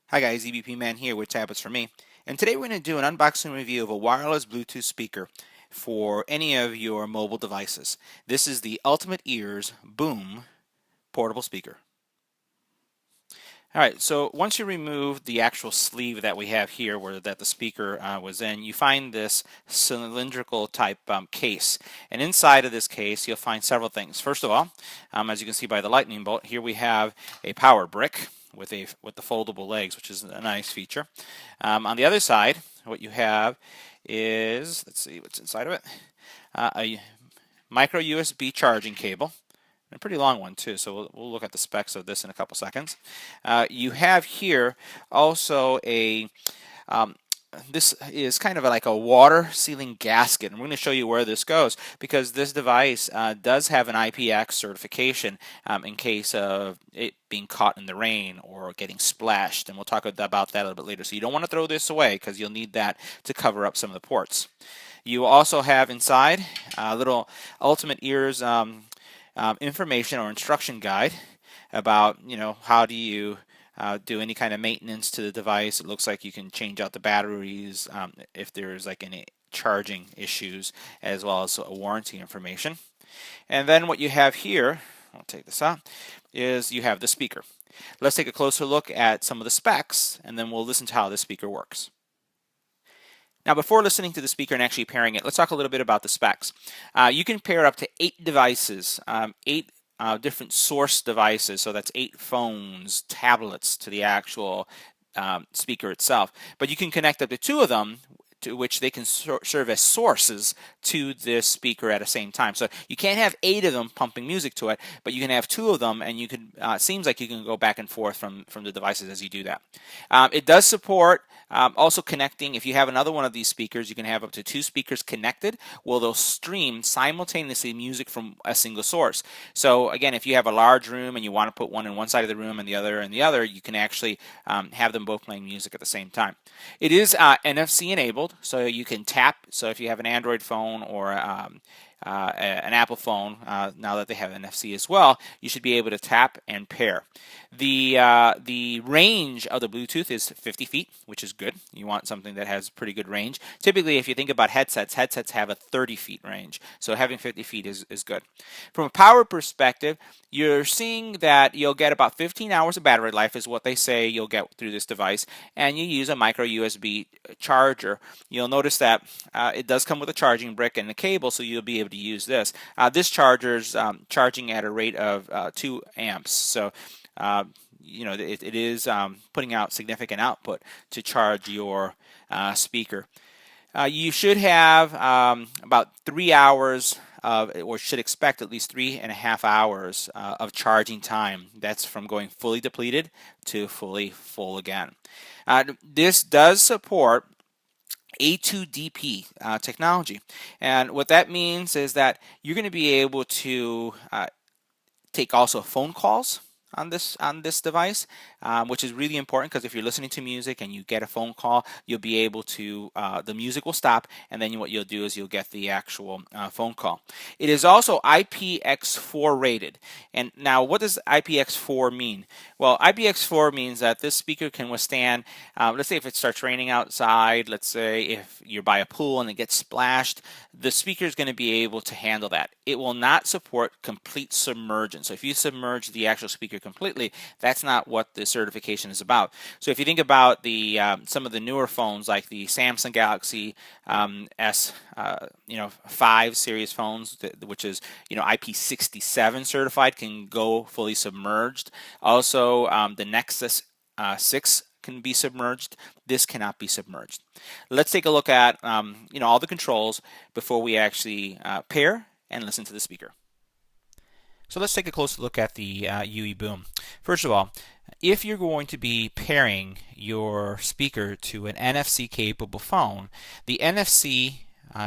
Hi guys, EBPMAN here with Tablets for Me. And today we're going to do an unboxing review of a wireless Bluetooth speaker for any of your mobile devices. This is the Ultimate Ears Boom portable speaker. Alright, so once you remove the actual sleeve that we have here where that the speaker was in, you find this cylindrical type case. And inside of this case you'll find several things. First of all, as you can see by the lightning bolt, here we have a power brick with the foldable legs, which is a nice feature. On the other side, what you have is, let's see what's inside of it, a micro USB charging cable. A pretty long one too, so we'll look at the specs of this in a couple seconds. You have here also a this is kind of like a water sealing gasket, and we're going to show you where this goes because this device does have an IPX certification in case of it being caught in the rain or getting splashed, and we'll talk about that a little bit later. So you don't want to throw this away because you'll need that to cover up some of the ports. You also have inside a little Ultimate Ears information or instruction guide about how do you do any kind of maintenance to the device. It looks like you can change out the batteries if there's like any charging issues, as well as warranty information. And then what you have here, I'll take this out, is you have the speaker. Let's take a closer look at some of the specs, and then we'll listen to how this speaker works. Now, before listening to the speaker and actually pairing it, let's talk a little bit about the specs. You can pair up to 8 devices, 8 different source devices, so that's 8 phones, tablets to the actual speaker itself. But you can connect up to 2 of them, to which they can serve as sources to this speaker at the same time. So you can't have 8 of them pumping music to it, but you can have 2 of them, and you can seems like you can go back and forth from the devices as you do that. It does support also connecting. If you have another one of these speakers, you can have up to 2 speakers connected. Well, they'll stream simultaneously music from a single source. So again, if you have a large room and you want to put one in one side of the room and the other in the other, you can actually have them both playing music at the same time. It is NFC enabled, so you can tap. So if you have an Android phone or an Apple phone, now that they have NFC as well, you should be able to tap and pair. The range of the Bluetooth is 50 feet, which is good. You want something that has pretty good range. Typically, if you think about headsets have a 30 feet range, so having 50 feet is good. From a power perspective, you're seeing that you'll get about 15 hours of battery life is what they say you'll get through this device, and you use a micro USB charger. You'll notice that it does come with a charging brick and a cable, so you'll be able to use this. This charger's charging at a rate of 2 amps, so it is putting out significant output to charge your speaker. You should have about 3 hours or should expect at least 3.5 hours of charging time. That's from going fully depleted to fully full again. This does support A2DP technology, and what that means is that you're going to be able to take also phone calls on this device, which is really important because if you're listening to music and you get a phone call, you'll be able to the music will stop, and then what you'll do is you'll get the actual phone call. It is also IPX4 rated, and now what does IPX4 mean? Well, IPX4 means that this speaker can withstand, let's say if it starts raining outside, let's say if you're by a pool and it gets splashed, the speaker is going to be able to handle that. It will not support complete submergence. So if you submerge the actual speaker completely, that's not what the certification is about. So if you think about the some of the newer phones like the Samsung Galaxy S 5 series phones, which is IP67 certified, can go fully submerged. Also, the Nexus 6 can be submerged. This cannot be submerged. Let's take a look at all the controls before we actually pair and listen to the speaker. So let's take a closer look at the UE Boom. First of all, if you're going to be pairing your speaker to an NFC capable phone, the NFC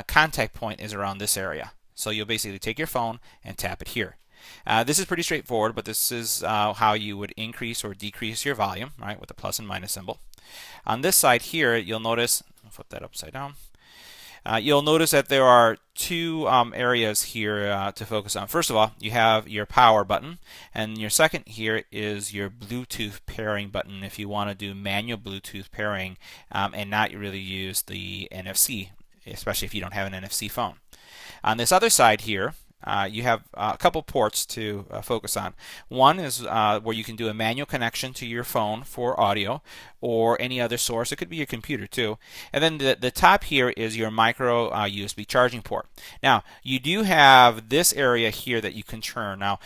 contact point is around this area. So you'll basically take your phone and tap it here. This is pretty straightforward, but this is how you would increase or decrease your volume, right, with the plus and minus symbol. On this side here, you'll notice, I'll flip that upside down. You'll notice that there are two areas here to focus on. First of all, you have your power button, and your second here is your Bluetooth pairing button if you want to do manual Bluetooth pairing and not really use the NFC, especially if you don't have an NFC phone. On this other side here, you have a couple ports to focus on. One is where you can do a manual connection to your phone for audio or any other source. It could be your computer too. And then the top here is your micro USB charging port. Now, you do have this area here that you can turn. Now,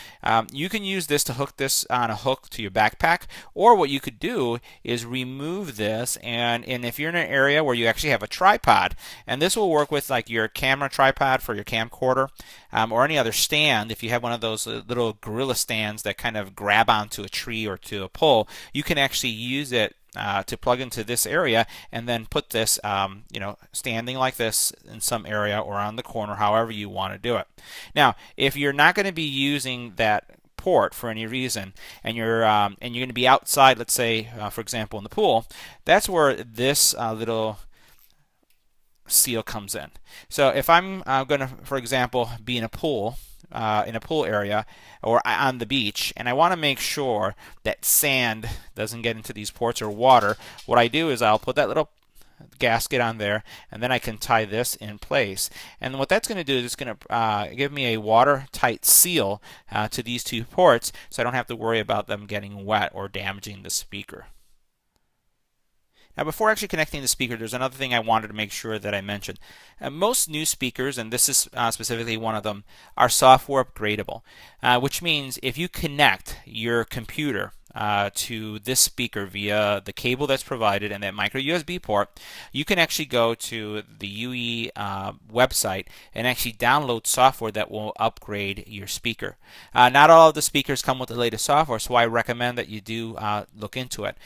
you can use this to hook this on a hook to your backpack, or what you could do is remove this, and if you're in an area where you actually have a tripod, and this will work with like your camera tripod for your camcorder, or any other stand. If you have one of those little gorilla stands that kind of grab onto a tree or to a pole, you can actually use it to plug into this area and then put this standing like this in some area or on the corner, however you want to do it. Now, if you're not going to be using that port for any reason, and you're going to be outside, let's say for example in the pool, that's where this little seal comes in. So if I'm going to, for example, be in a pool area or on the beach, and I want to make sure that sand doesn't get into these ports or water, what I do is I'll put that little gasket on there, and then I can tie this in place. And what that's going to do is it's going to give me a watertight seal to these two ports, so I don't have to worry about them getting wet or damaging the speaker. Now, before actually connecting the speaker, there's another thing I wanted to make sure that I mentioned. Most new speakers, and this is specifically one of them, are software upgradable, which means if you connect your computer to this speaker via the cable that's provided and that micro USB port, you can actually go to the UE website and actually download software that will upgrade your speaker. Not all of the speakers come with the latest software, so I recommend that you do look into it.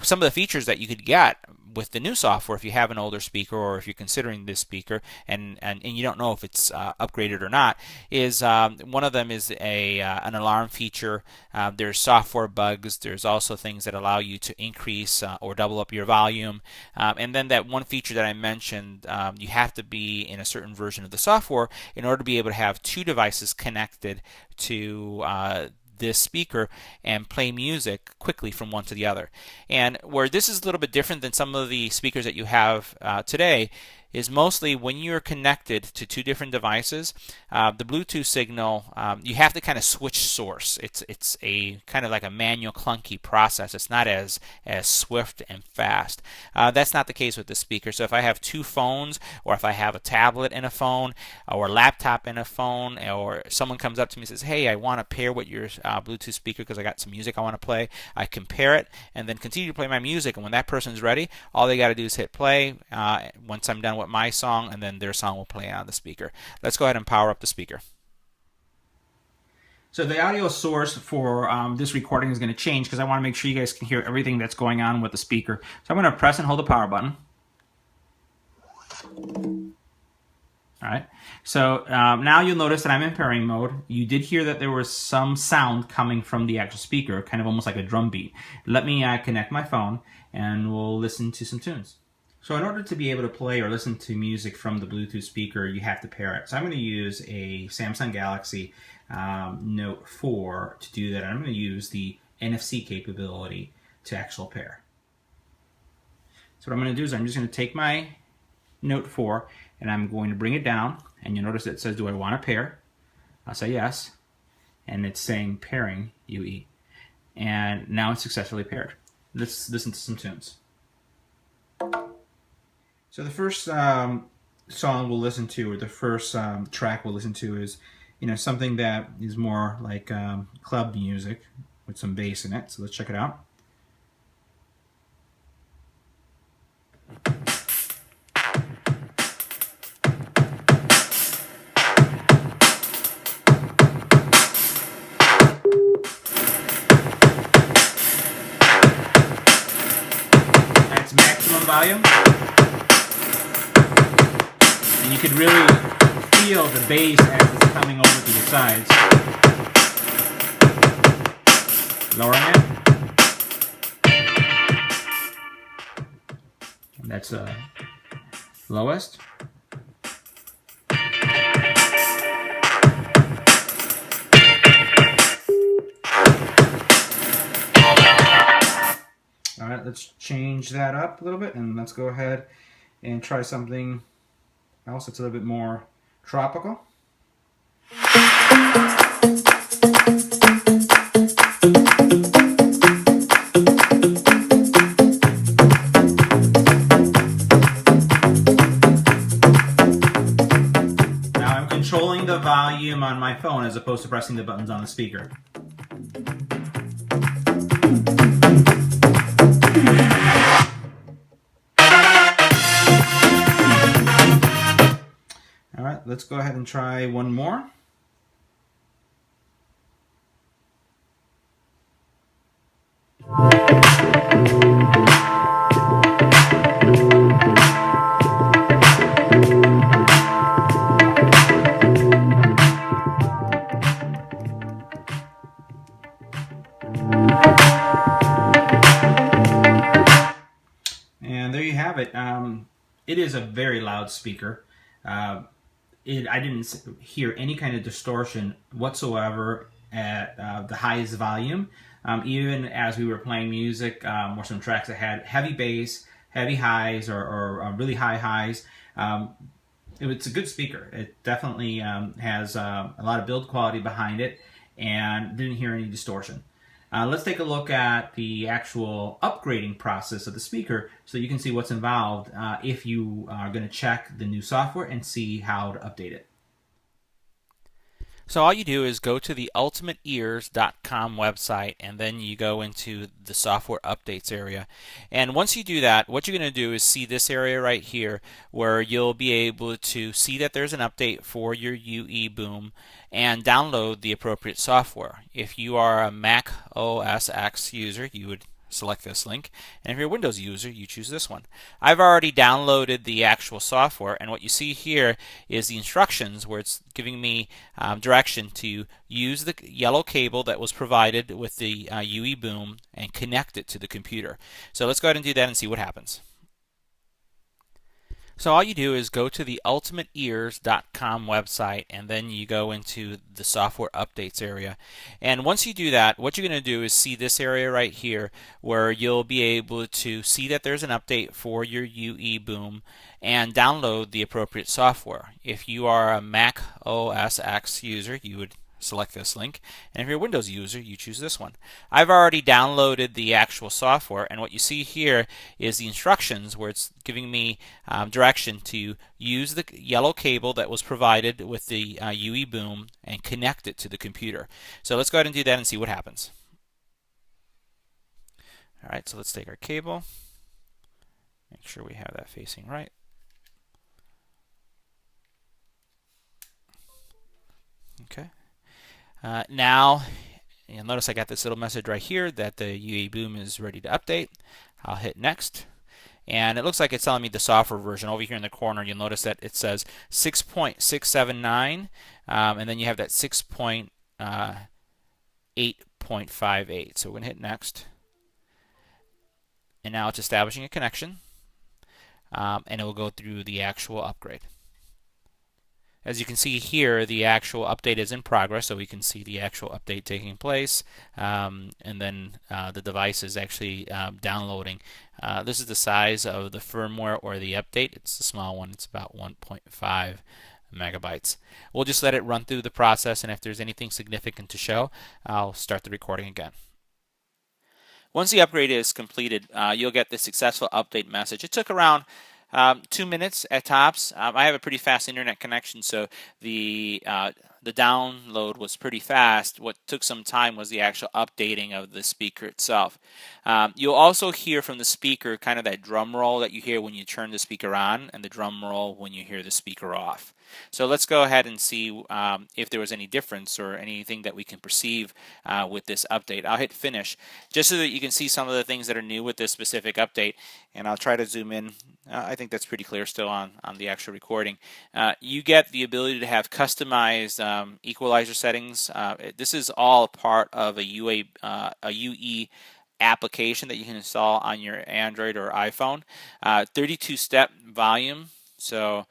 Some of the features that you could get with the new software, if you have an older speaker or if you're considering this speaker and you don't know if it's upgraded or not, is one of them is an alarm feature. There's software bugs. There's also things that allow you to increase or double up your volume. And then that one feature that I mentioned, you have to be in a certain version of the software in order to be able to have two devices connected to this speaker and play music quickly from one to the other. And where this is a little bit different than some of the speakers that you have today is mostly when you're connected to two different devices, the Bluetooth signal, you have to kind of switch source. It's a kind of like a manual clunky process. It's not as swift and fast. That's not the case with this speaker. So if I have two phones, or if I have a tablet and a phone, or a laptop and a phone, or someone comes up to me and says, hey, I want to pair with your Bluetooth speaker because I got some music I want to play, I can pair it and then continue to play my music, and when that person's ready, all they got to do is hit play. Once I'm done with my song, and then their song will play on the speaker. Let's go ahead and power up the speaker. So the audio source for this recording is going to change because I want to make sure you guys can hear everything that's going on with the speaker. So I'm going to press and hold the power button. All right. So now you'll notice that I'm in pairing mode. You did hear that there was some sound coming from the actual speaker, kind of almost like a drum beat. Let me connect my phone and we'll listen to some tunes. So in order to be able to play or listen to music from the Bluetooth speaker, you have to pair it. So I'm going to use a Samsung Galaxy Note 4 to do that. I'm going to use the NFC capability to actual pair. So what I'm going to do is I'm just going to take my Note 4 and I'm going to bring it down, and you'll notice it says, do I want to pair? I'll say yes, and it's saying pairing UE. And now it's successfully paired. Let's listen to some tunes. So the first song we'll listen to, or the first track we'll listen to, is something that is more like club music with some bass in it. So let's check it out. That's maximum volume. And you can really feel the bass as it's coming over to the sides. Lowering it. And that's lowest. All right, let's change that up a little bit, and let's go ahead and try something else that's a little bit more tropical. Now I'm controlling the volume on my phone as opposed to pressing the buttons on the speaker. All right, let's go ahead and try one more. And there you have it. It is a very loud speaker. I didn't hear any kind of distortion whatsoever at the highest volume. Even as we were playing music, or some tracks that had heavy bass, heavy highs, or really high highs. It's a good speaker. It definitely has a lot of build quality behind it, and didn't hear any distortion. Let's take a look at the actual upgrading process of the speaker so you can see what's involved if you are going to check the new software and see how to update it. So all you do is go to the ultimateears.com website, and then you go into the software updates area. And once you do that, what you're going to do is see this area right here where you'll be able to see that there's an update for your UE boom and download the appropriate software. If you are a Mac OS X user, you would select this link, and if you're a Windows user, you choose this one. I've already downloaded the actual software, and what you see here is the instructions where it's giving me direction to use the yellow cable that was provided with the UE boom and connect it to the computer. So let's go ahead and do that and see what happens. So all you do is go to the ultimateears.com website, and then you go into the software updates area. And once you do that, what you're going to do is see this area right here where you'll be able to see that there's an update for your UE boom and download the appropriate software. If you are a Mac OS X user, you would select this link, and if you're a Windows user, you choose this one. I've already downloaded the actual software, and what you see here is the instructions where it's giving me direction to use the yellow cable that was provided with the UE boom and connect it to the computer. So let's go ahead and do that and see what happens. Alright, so let's take our cable, make sure we have that facing right. Okay. Now, you'll notice I got this little message right here that the UE boom is ready to update. I'll hit next. And it looks like it's telling me the software version. Over here in the corner, you'll notice that it says 6.679, and then you have that 6.8.58. So we're going to hit next. And now it's establishing a connection, and it will go through the actual upgrade. As you can see here, the actual update is in progress, so we can see the actual update taking place, and then the device is actually downloading. This is the size of the firmware or the update. It's a small one. It's about 1.5 megabytes. We'll just let it run through the process, and if there's anything significant to show, I'll start the recording again. Once the upgrade is completed, you'll get the successful update message. It took around 2 minutes at tops. I have a pretty fast internet connection, so the download was pretty fast. What took some time was the actual updating of the speaker itself. You'll also hear from the speaker kind of that drum roll that you hear when you turn the speaker on, and the drum roll when you hear the speaker off. So let's go ahead and see if there was any difference or anything that we can perceive with this update. I'll hit finish just so that you can see some of the things that are new with this specific update, and I'll try to zoom in. I think that's pretty clear still on the actual recording. You get the ability to have customized equalizer settings. This is all part of a UE application that you can install on your Android or iPhone. 32-step volume. So,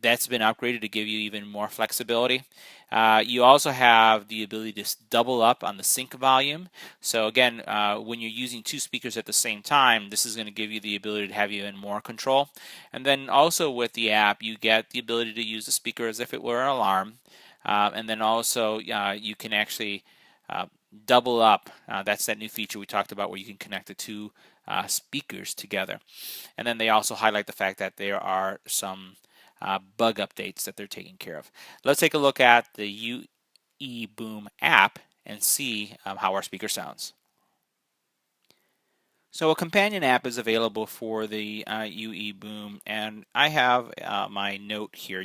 that's been upgraded to give you even more flexibility. You also have the ability to double up on the sync volume. So again, when you're using two speakers at the same time, this is going to give you the ability to have even more control. And then also with the app, you get the ability to use the speaker as if it were an alarm. And then also you can actually double up. That's that new feature we talked about where you can connect the two speakers together. And then they also highlight the fact that there are some bug updates that they're taking care of. Let's take a look at the UE-BOOM app and see how our speaker sounds. So a companion app is available for the UE-BOOM, and I have my note here.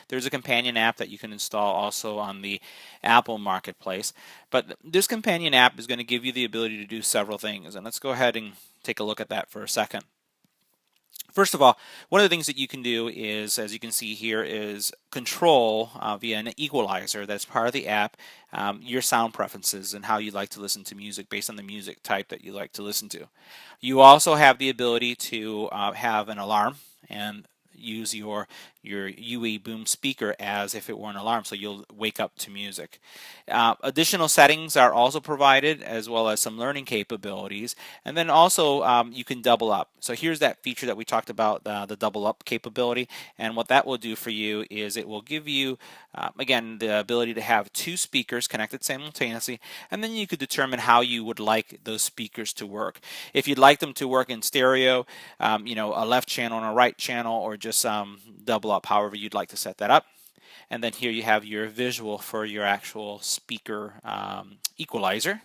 There's a companion app that you can install also on the Apple Marketplace, but this companion app is going to give you the ability to do several things, and let's go ahead and take a look at that for a second. First of all, one of the things that you can do is, as you can see here, is control via an equalizer that's part of the app your sound preferences and how you like to listen to music based on the music type that you like to listen to. You also have the ability to have an alarm and use your UE-BOOM speaker as if it were an alarm, so you'll wake up to music. Additional settings are also provided, as well as some learning capabilities, and then also you can double up. So here's that feature that we talked about, the double up capability, and what that will do for you is it will give you again the ability to have two speakers connected simultaneously, and then you could determine how you would like those speakers to work. If you'd like them to work in stereo, a left channel and a right channel, or just double up, however you'd like to set that up. And then here you have your visual for your actual speaker equalizer.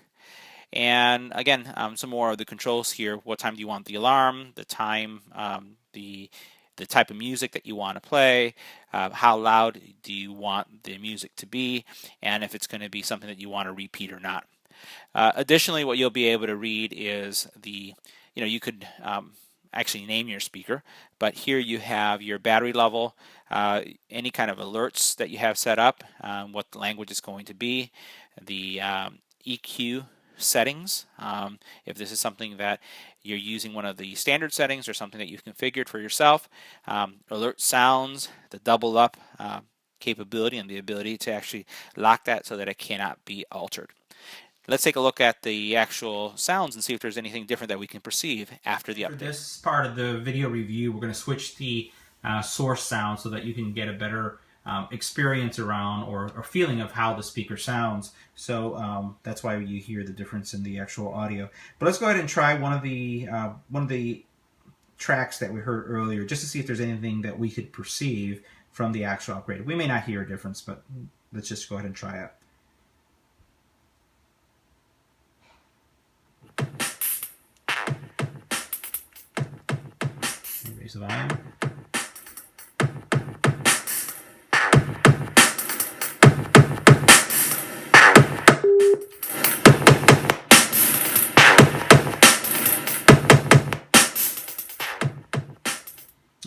And again, some more of the controls here. What time do you want the alarm, the time, the type of music that you want to play, how loud do you want the music to be, and if it's going to be something that you want to repeat or not. Additionally, what you'll be able to read is you could actually name your speaker, but here you have your battery level, any kind of alerts that you have set up, what the language is going to be, the EQ settings, if this is something that you're using one of the standard settings or something that you've configured for yourself, alert sounds, the double up capability and the ability to actually lock that so that it cannot be altered. Let's take a look at the actual sounds and see if there's anything different that we can perceive after the update. For this part of the video review, we're going to switch the source sound so that you can get a better experience around or feeling of how the speaker sounds. So that's why you hear the difference in the actual audio. But let's go ahead and try one of the tracks that we heard earlier, just to see if there's anything that we could perceive from the actual upgrade. We may not hear a difference, but let's just go ahead and try it. Raise the volume.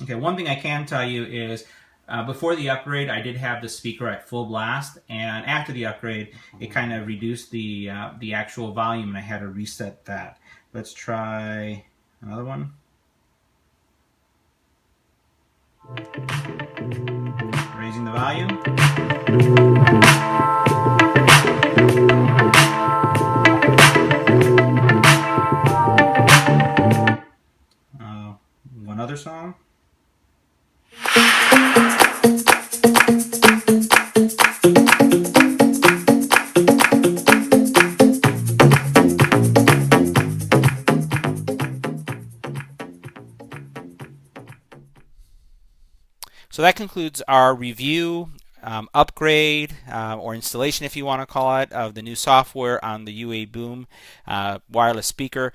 Okay, one thing I can tell you is before the upgrade, I did have the speaker at full blast, and after the upgrade, it kind of reduced the actual volume, and I had to reset that. Let's try another one. Raising the volume. One other song. So that concludes our review, upgrade, or installation, if you want to call it, of the new software on the UE-BOOM wireless speaker.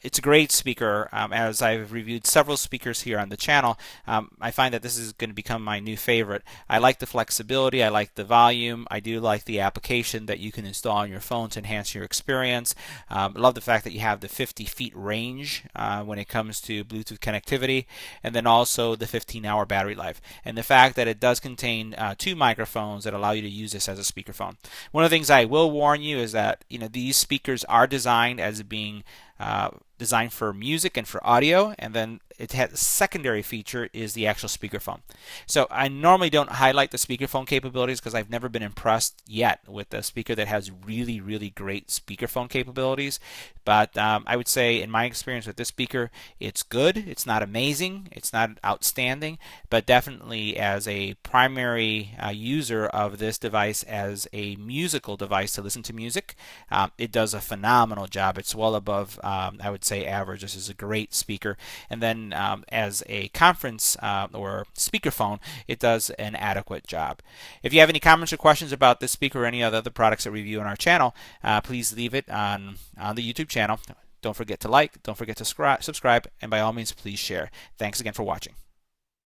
It's a great speaker. As I've reviewed several speakers here on the channel, I find that this is going to become my new favorite. I like the flexibility, I like the volume, I do like the application that you can install on your phone to enhance your experience. I love the fact that you have the 50 feet range when it comes to Bluetooth connectivity, and then also the 15-hour battery life, and the fact that it does contain two microphones that allow you to use this as a speakerphone. One of the things I will warn you is that these speakers are designed as being designed for music and for audio, and then it has a secondary feature is the actual speakerphone. So I normally don't highlight the speakerphone capabilities because I've never been impressed yet with a speaker that has really, really great speakerphone capabilities. But I would say in my experience with this speaker, it's good. It's not amazing. It's not outstanding, but definitely as a primary user of this device as a musical device to listen to music, it does a phenomenal job. It's well above, I would say, average. This is a great speaker. And then as a conference or speakerphone, it does an adequate job. If you have any comments or questions about this speaker or any other products that we review on our channel, please leave it on the YouTube channel. Don't forget to like, don't forget to subscribe, and by all means, please share. Thanks again for watching.